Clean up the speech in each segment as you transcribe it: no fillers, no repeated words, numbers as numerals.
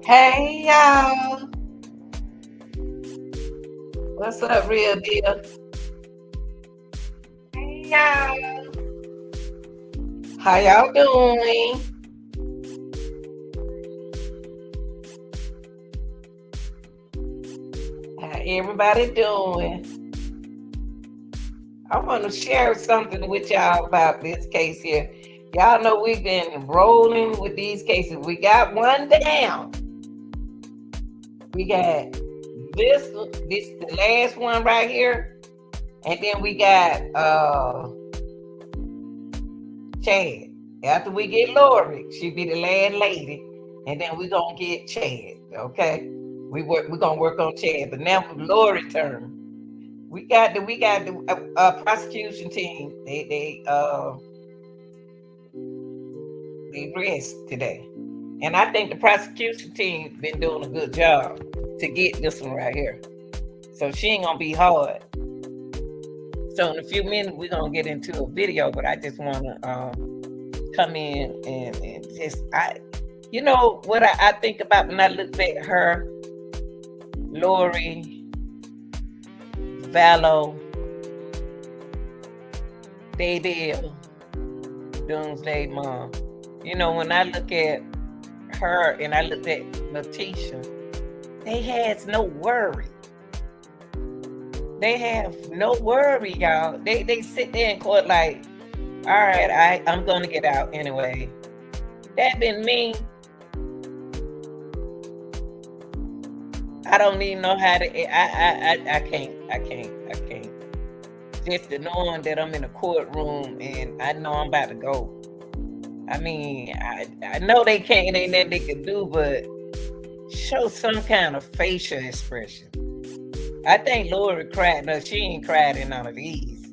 Hey y'all, what's up, real deal? Hey y'all, how y'all doing? How everybody doing? I want to share something with y'all about this case here. Y'all know we've been rolling with these cases. We got one down. We got this the last one right here, and then we got Chad. After we get Lori, she be the last lady, and then we gonna get Chad. Okay, we're gonna work on Chad, but now with Lori turn, we got the prosecution team. They rest today, and I think the prosecution team been doing a good job to get this one right here. So she ain't gonna be hard. So in a few minutes we're gonna get into a video, but I just wanna come in and just you know what I think about when I look at her, Lori, Vallow, Daybell, Doomsday Mom. You know, when I look at her and I look at Letitia, they has no worry. They have no worry, y'all. They sit there in court like, all right, I'm gonna get out anyway. That been me. I don't even know how to. I can't. Just the knowing that I'm in a courtroom and I know I'm about to go. I mean, I know they can't. Ain't nothing they can do, but show some kind of facial expression. I think Lori cried. No, she ain't cried in none of these.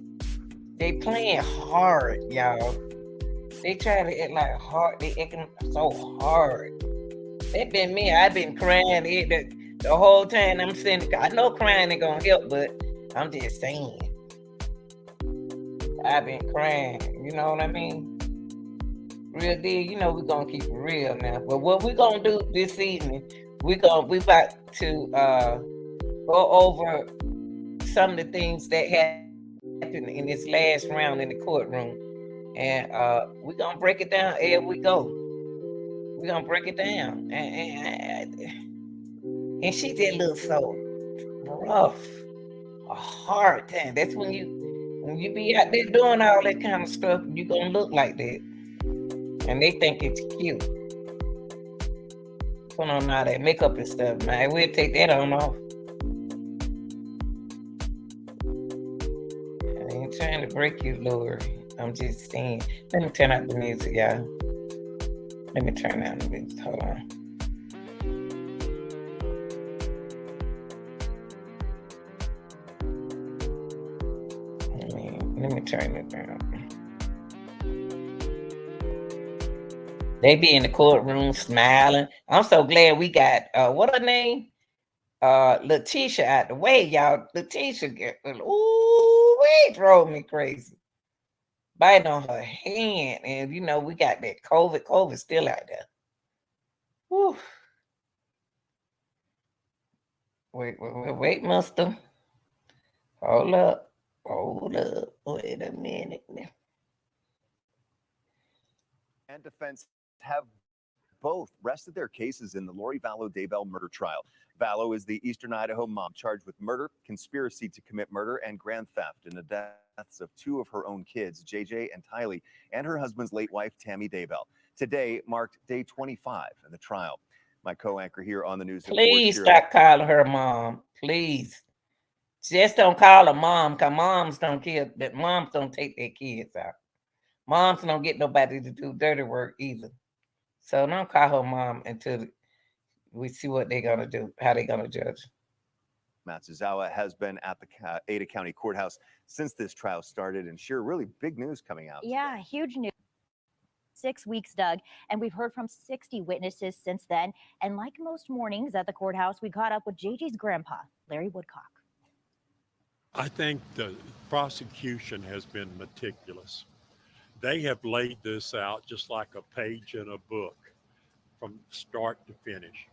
They playing hard, y'all. They try to act like hard. They acting so hard. That been me. I've been crying the whole time I'm sitting. I know crying ain't gonna help, but I'm just saying. I've been crying. You know what I mean? Real deal. You know we're gonna keep it real now. But what we're gonna do this evening, we about to go over some of the things that happened in this last round in the courtroom, and we're gonna break it down as we go. We're gonna break it down, and she did look so rough, a hard time. That's when you be out there doing all that kind of stuff, you gonna look like that, and they think it's cute. Put on all that makeup and stuff, man. We'll take that on off. I ain't trying to break you, Lord. I'm just saying. Let me turn out the music, y'all. Let me turn down the music. Hold on. Let me turn it down. They be in the courtroom smiling. I'm so glad we got what her name? Letitia out the way, y'all. Letitia drove me crazy. biting on her hand, and we got that COVID. COVID still out there. Whew. Wait, Mister. Hold up. Hold up. Wait a minute. And defense have both rested their cases in the Lori Vallow Daybell murder trial. Vallow is the Eastern Idaho mom charged with murder, conspiracy to commit murder, and grand theft in the deaths of two of her own kids, JJ and Tylee, and her husband's late wife, Tammy Daybell. Today marked day 25 in the trial. My co-anchor here on the news. Please stop calling her mom. Please. Just don't call her mom, because moms don't kill. That moms don't take their kids out. Moms don't get nobody to do dirty work either. So don't call her mom until we see what they're going to do, how they're going to judge. Matsuzawa has been at the Ada County Courthouse since this trial started, and sure, really big news coming out. Yeah, today. Huge news. 6 weeks, Doug, and we've heard from 60 witnesses since then. And like most mornings at the courthouse, we caught up with JJ's grandpa, Larry Woodcock. I think the prosecution has been meticulous. They have laid this out just like a page in a book from start to finish.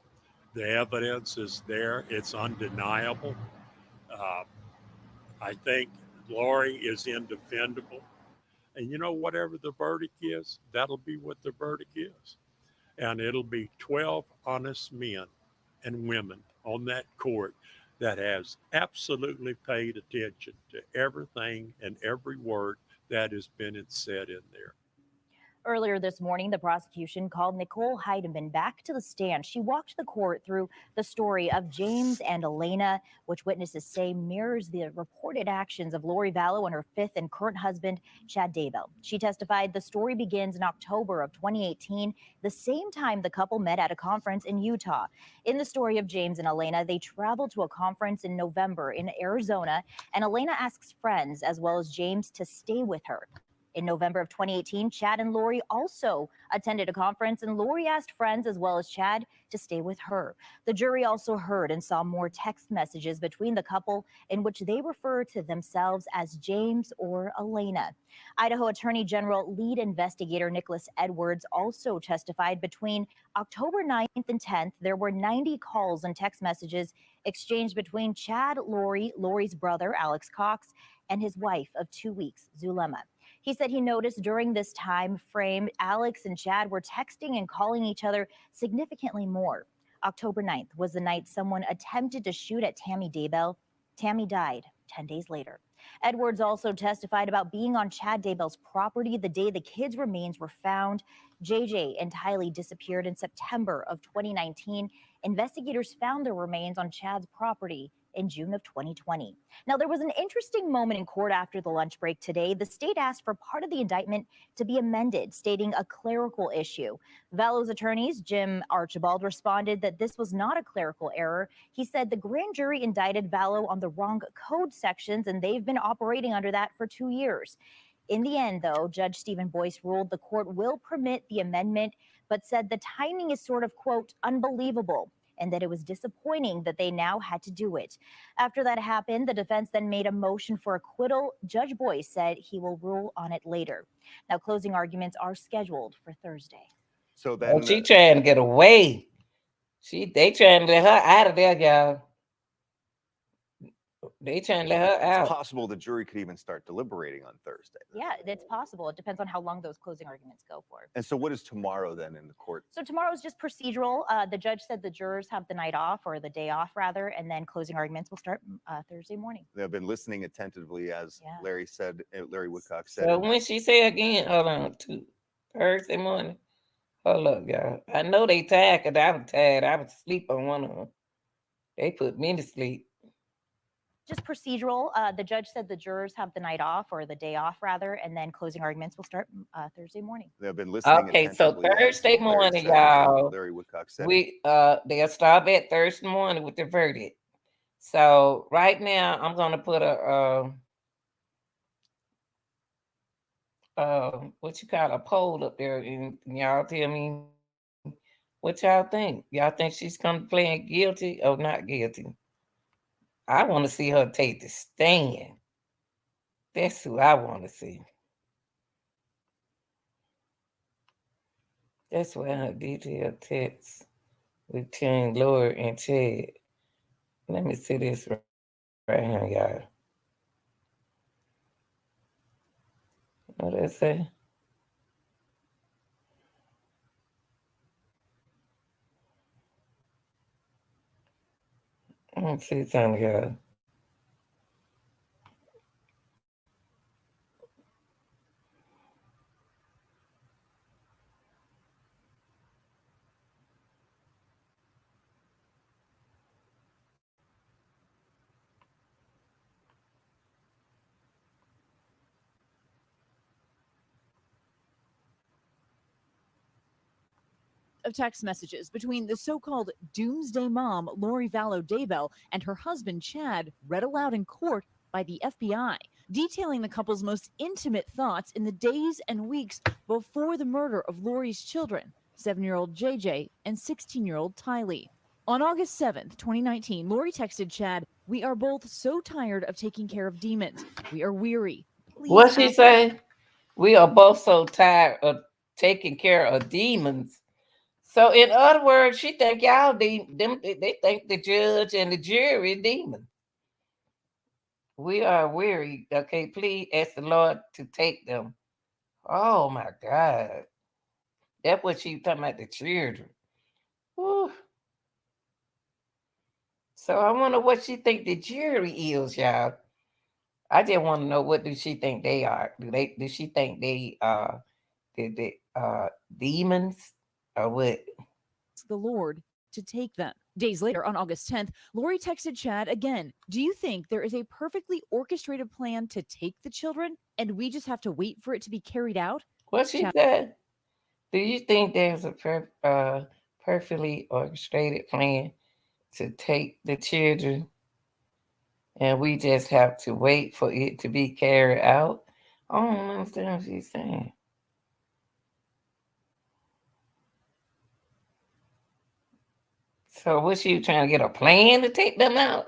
The evidence is there. It's undeniable. I think Lori is indefendable. And whatever the verdict is, that'll be what the verdict is. And it'll be 12 honest men and women on that court that has absolutely paid attention to everything and every word that has been said in there. Earlier this morning, the prosecution called Nicole Heidemann back to the stand. She walked the court through the story of James and Elena, which witnesses say mirrors the reported actions of Lori Vallow and her fifth and current husband, Chad Daybell. She testified the story begins in October of 2018, the same time the couple met at a conference in Utah. In the story of James and Elena, they traveled to a conference in November in Arizona, and Elena asks friends as well as James to stay with her. In November of 2018, Chad and Lori also attended a conference, and Lori asked friends as well as Chad to stay with her. The jury also heard and saw more text messages between the couple in which they refer to themselves as James or Elena. Idaho Attorney General lead investigator Nicholas Edwards also testified between October 9th and 10th, there were 90 calls and text messages exchanged between Chad, Lori's brother, Alex Cox, and his wife of 2 weeks, Zulema. He said he noticed during this time frame, Alex and Chad were texting and calling each other significantly more. October 9th was the night someone attempted to shoot at Tammy Daybell. Tammy died 10 days later. Edwards also testified about being on Chad Daybell's property the day the kids' remains were found. JJ and Tylee disappeared in September of 2019. Investigators found their remains on Chad's property in June of 2020. Now, there was an interesting moment in court after the lunch break today. The state asked for part of the indictment to be amended, stating a clerical issue. Vallow's attorneys, Jim Archibald, responded that this was not a clerical error. He said the grand jury indicted Vallow on the wrong code sections, and they've been operating under that for 2 years. In the end, though, Judge Stephen Boyce ruled the court will permit the amendment, but said the timing is sort of, quote, unbelievable, and that it was disappointing that they now had to do it. After that happened, the defense then made a motion for acquittal. Judge Boyce said he will rule on it later. Now, closing arguments are scheduled for Thursday. So then, she trying to get away. They trying to let her out of there, y'all. They trying to let her out. It's possible the jury could even start deliberating on Thursday. Yeah, it's possible. It depends on how long those closing arguments go for. And so what is tomorrow then in the court? So tomorrow is just procedural. The judge said the jurors have the night off, or the day off rather, and then closing arguments will start Thursday morning. They've been listening attentively, as Larry said, Larry Woodcock said. So when she say again, hold on, to Thursday morning. Hold up, y'all. I know they tired because I was tired. I was asleep on one of them. They put me to sleep. Just procedural. The judge said the jurors have the night off, or the day off rather, and then closing arguments will start Thursday morning. They've been listening. Okay, so Thursday morning, y'all. Larry Woodcock said they'll start at Thursday morning with the verdict. So right now, I'm gonna put a a poll up there, and y'all tell me what y'all think. Y'all think she's gonna plead guilty or not guilty? I want to see her take the stand. That's who I want to see. That's why her detailed text between Lori and Chad. Let me see this right here, y'all. What did it say? Let me see something, y'all. Of text messages between the so-called doomsday mom, Lori Vallow Daybell, and her husband, Chad, read aloud in court by the FBI, detailing the couple's most intimate thoughts in the days and weeks before the murder of Lori's children, 7-year-old JJ and 16-year-old Tylee. On August 7th, 2019, Lori texted Chad, "We are both so tired of taking care of demons. We are weary. Please." What she say? We are both so tired of taking care of demons. So, in other words, she think y'all them. They think the judge and the jury demons. We are weary. Okay, please ask the Lord to take them. Oh my God, that's what she talking about, the children. Whew. So I wonder what she think the jury is, y'all. I just want to know, what do she think they are? Do she think they demons or what? The Lord to take them. Days later, on August 10th, Lori texted Chad again, "Do you think there is a perfectly orchestrated plan to take the children and we just have to wait for it to be carried out?" What she said? Do you think there's a perfectly orchestrated plan to take the children and we just have to wait for it to be carried out? I don't understand what she's saying. So what, she trying to get a plan to take them out?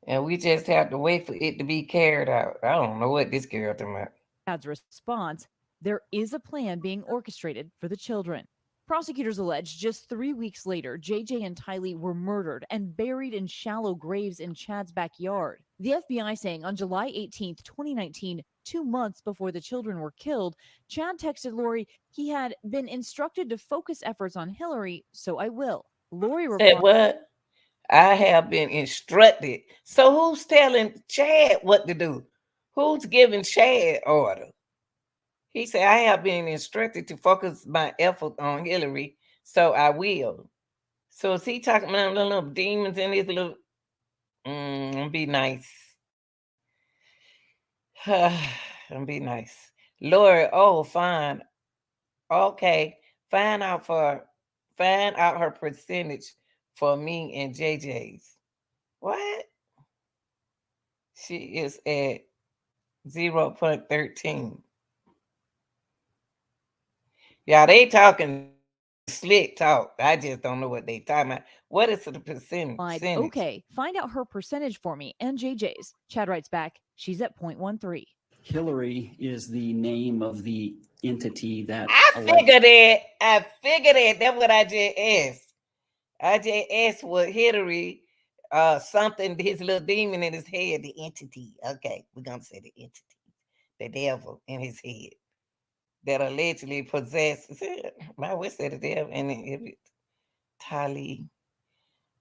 And we just have to wait for it to be carried out. I don't know what this girl talking about. Chad's response, "There is a plan being orchestrated for the children." Prosecutors allege just 3 weeks later, JJ and Tylee were murdered and buried in shallow graves in Chad's backyard. The FBI saying on July 18th, 2019, 2 months before the children were killed, Chad texted Lori he had been instructed to focus efforts on Hillary, "so I will." Lori Said replied, what? I have been instructed. So who's telling Chad what to do? Who's giving Chad order? He said, I have been instructed to focus my effort on Hillary, so I will. So is he talking about the little demons in his little be nice. Be nice. Lord, oh fine. Okay. Find out her percentage for me and JJ's. What? She is at 0.13. Yeah, they talking slick talk. I just don't know what they talking about. What is the percentage? "Okay, find out her percentage for me and JJ's." Chad writes back, "She's at 0.13. Hillary is the name of the entity that I figured it. That's what I just asked. I just asked what Hillary, something, his little demon in his head, the entity. Okay, we're gonna say the entity, the devil in his head that allegedly possesses it. I would say the devil and it Tylee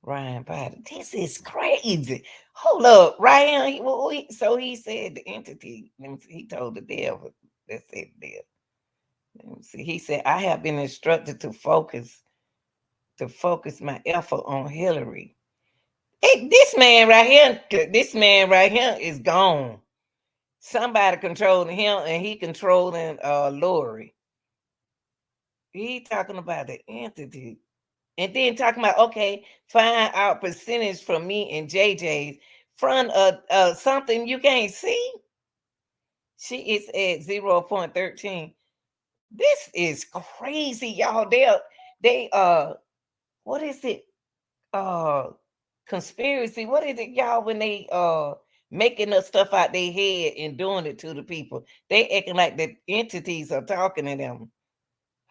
Ryan Biden. This is crazy. Hold up, Ryan. So he said the entity. He told the devil. That said the devil. Let me see. He said, I have been instructed to focus my effort on Hillary. Hey, this man right here is gone. Somebody controlling him, and he controlling Lori. He talking about the entity. And then talking about, okay, find out percentage from me and JJ's from something you can't see. She is at 0.13. This is crazy, y'all. They what is it? Conspiracy. What is it, y'all, when they making up stuff out their head and doing it to the people? They acting like the entities are talking to them.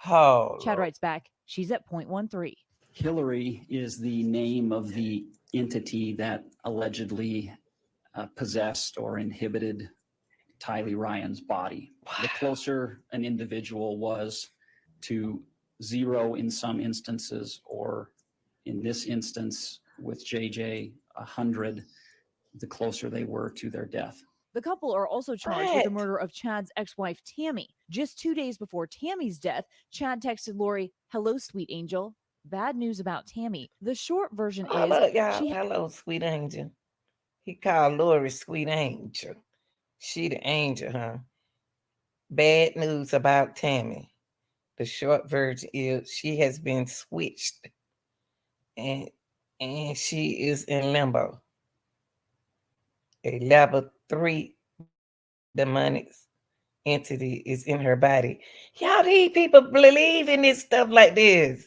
Oh, Chad Lord. writes back, she's at 0.13. Hillary is the name of the entity that allegedly possessed or inhibited Tylee Ryan's body. The closer an individual was to 0 in some instances, or in this instance with JJ, 100, the closer they were to their death. The couple are also charged with the What? murder of Chad's ex-wife, Tammy. Just 2 days before Tammy's death, Chad texted Lori, "Hello, sweet angel. Bad news about Tammy." The short version Hold is up, y'all. she Hello, sweet angel. He called Lori sweet angel. She the angel, huh? Bad news about Tammy. The short version is she has been switched, and she is in limbo. A level 3 demonic entity is in her body. Y'all, these people believe in this stuff like this.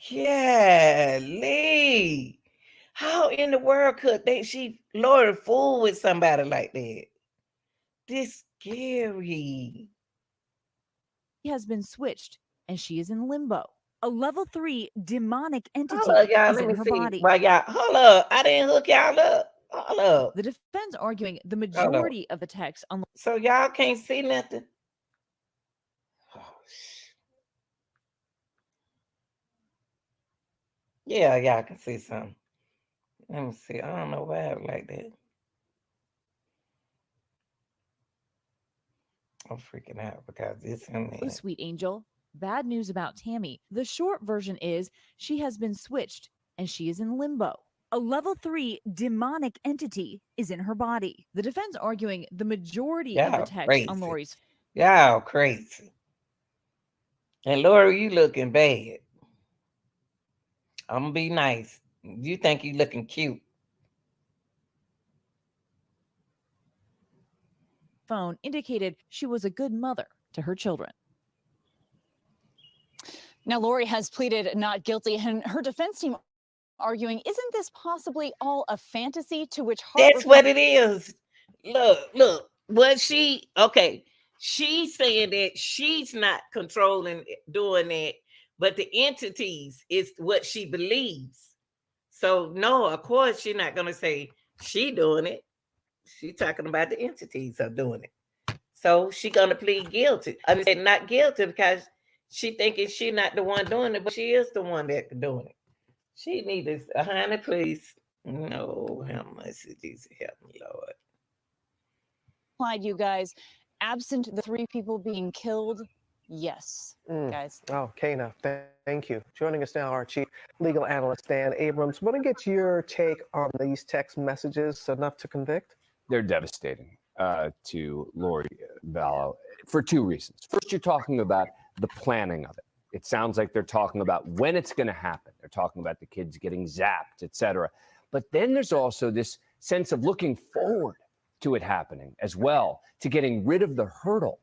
Yeah, Lee. How in the world could Lori fool with somebody like that? This scary. has been switched and she is in limbo. A level 3 demonic entity Hold up, y'all. is Let in me her see. body. Why y'all? Hold up. I didn't hook y'all up. Hold up. The defense arguing the up. majority of the text on So y'all can't see nothing. Oh, yeah, y'all can see something. Let me see. I don't know why I like that. I'm freaking out because it's in Oh, there. sweet angel. Bad news about Tammy. The short version is she has been switched and she is in limbo. A level 3 demonic entity is in her body. The defense arguing the majority of the Y'all text crazy. on Lori's Y'all crazy. And Lori, you looking bad. I'm gonna be nice. You think you looking cute. phone indicated she was a good mother to her children. Now, Lori has pleaded not guilty, and her defense team arguing, isn't this possibly all a fantasy to which That's what it is. Look. Was she okay? She's saying that she's not controlling doing that, but the entities is what she believes. So no, of course she's not gonna say she doing it. She's talking about the entities are doing it. So she gonna plead guilty. I mean, not guilty because she thinking she not the one doing it, but she is the one that doing it. She needs a honey, please. No, how much did Jesus help me, Lord? you guys, absent the 3 people being killed, yes, guys. Oh, Kana, thank you. Joining us now, our chief legal analyst, Dan Abrams. Want to get your take on these text messages enough to convict? They're devastating to Lori Vallow for 2 reasons. First, you're talking about the planning of it. It sounds like they're talking about when it's going to happen. They're talking about the kids getting zapped, et cetera. But then there's also this sense of looking forward to it happening as well, to getting rid of the hurdle.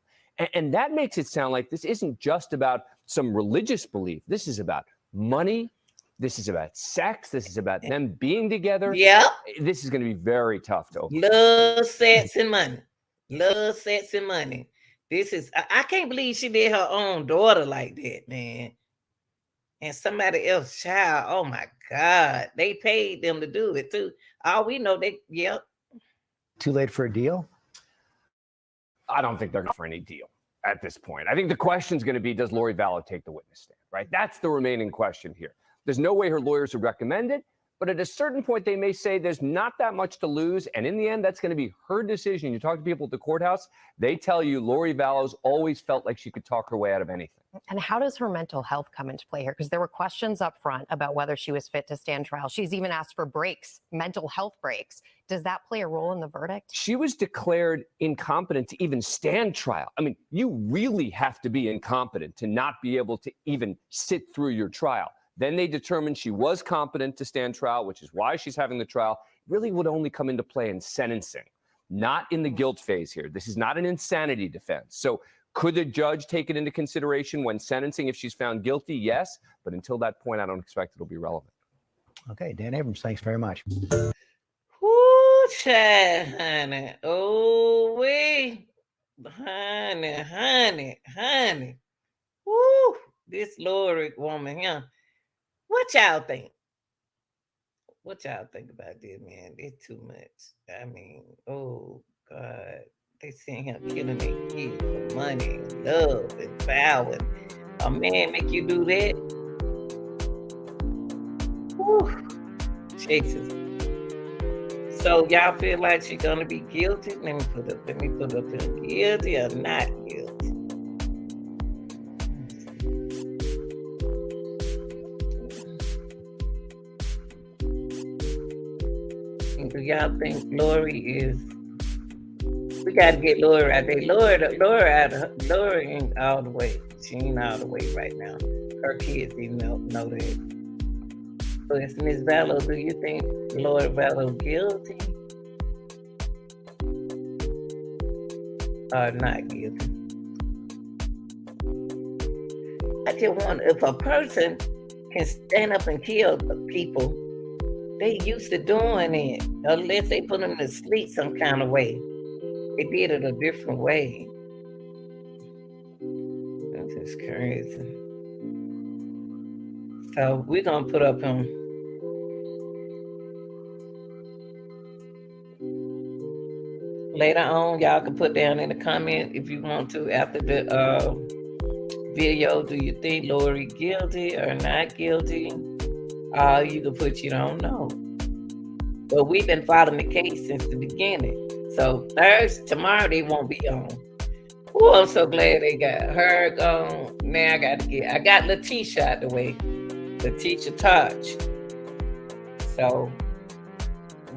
And that makes it sound like this isn't just about some religious belief. This is about money. This is about sex. This is about them being together. Yep. This is going to be very tough to overcome. Love, sex, and money. Love, sex, and money. This is, I can't believe she did her own daughter like that, man. And somebody else's child. Oh my God. They paid them to do it too. All we know, yep. Too late for a deal? I don't think they're going for any deal at this point. I think the question is going to be, does Lori Vallow take the witness stand, right? That's the remaining question here. There's no way her lawyers would recommend it, but at a certain point, they may say there's not that much to lose. And in the end, that's going to be her decision. You talk to people at the courthouse, they tell you Lori Vallow's always felt like she could talk her way out of anything. And how does her mental health come into play here? Because there were questions up front about whether she was fit to stand trial. She's even asked for breaks, mental health breaks. Does that play a role in the verdict? She was declared incompetent to even stand trial. I mean, you really have to be incompetent to not be able to even sit through your trial. Then they determined she was competent to stand trial, which is why she's having the trial. Really would only come into play in sentencing, not in the guilt phase here. This is not an insanity defense. So could the judge take it into consideration when sentencing if she's found guilty? Yes. But until that point, I don't expect it'll be relevant. Okay, Dan Abrams, thanks very much. Whoo, child, honey. Oh, wait. Honey. Woo! This Lori woman here. What y'all think? What y'all think about this, man? It's too much. I mean, oh God. They sitting here killing their kids for money and love and power. A man make you do that? Woo. Jesus. So y'all feel like she's gonna be guilty? Let me put up here. Guilty or not guilty? Do y'all think Lori is? We gotta get Lori out there. Lori ain't all the way. She ain't all the way right now. Her kids even know that. So it's Miss Vallow. Do you think Lori Vallow guilty or not guilty? I just wonder if a person can stand up and kill people. They used to doing it, unless they put them to sleep some kind of way. They did it a different way. That's just crazy. So we're gonna put up him. Later on, y'all can put down in the comment if you want to after the video. Do you think Lori guilty or not guilty? You can put you don't know. But we've been following the case since the beginning. So tomorrow they won't be on. Oh, I'm so glad they got her gone. Now I got Letitia out the way. Letitia Touch. So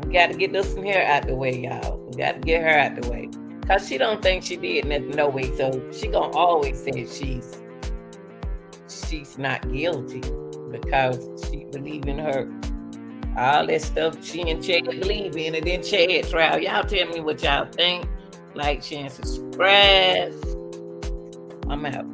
we got to get this one here out the way, y'all. We got to get her out the way. Because she don't think she did nothing, no way. So she going to always say she's not guilty because she believe in her. All that stuff she and Chad believe in, and then Chad trial. Y'all tell me what y'all think. Like, share, and subscribe. I'm out.